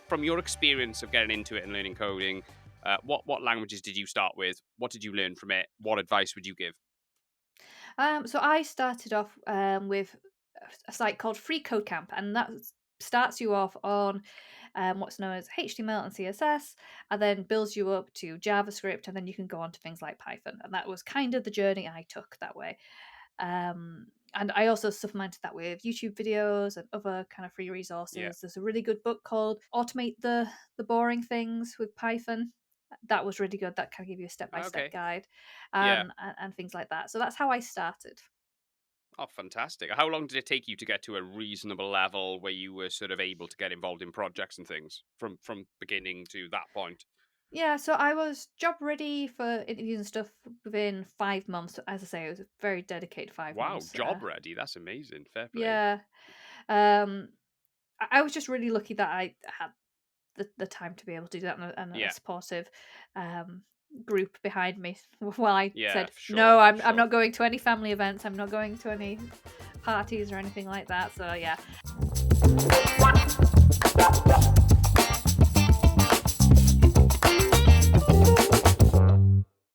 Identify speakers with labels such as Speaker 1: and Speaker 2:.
Speaker 1: from your experience of getting into it and learning coding, what languages did you start with? What did you learn from it? What advice would you give?
Speaker 2: So I started off with a site called Free Code Camp, and that starts you off on what's known as HTML and CSS, and then builds you up to JavaScript, and then you can go on to things like Python. And that was kind of the journey I took that way. And I also supplemented that with YouTube videos and other kind of free
Speaker 1: Yeah.
Speaker 2: resources. There's a really good book called "Automate the Boring Things with Python." That was really good. That kind of give you a step by step
Speaker 1: Okay.
Speaker 2: guide,
Speaker 1: Yeah.
Speaker 2: and things like that. So that's how I started.
Speaker 1: Oh, fantastic. How long did it take you to get to a reasonable level where you were sort of able to get involved in projects and things from beginning to that point?
Speaker 2: Yeah, so I was job ready for interviews and stuff within 5 months. As I say, it was a very dedicated five
Speaker 1: Wow,
Speaker 2: months.
Speaker 1: job ready. That's amazing. Fair play.
Speaker 2: Yeah, um, I was just really lucky that I had the time to be able to do that, and a
Speaker 1: Yeah.
Speaker 2: supportive um, group behind me. While I
Speaker 1: Yeah,
Speaker 2: said
Speaker 1: for
Speaker 2: no,
Speaker 1: sure. For
Speaker 2: I'm
Speaker 1: sure.
Speaker 2: not going to any family events. I'm not going to any parties or anything like that. So yeah.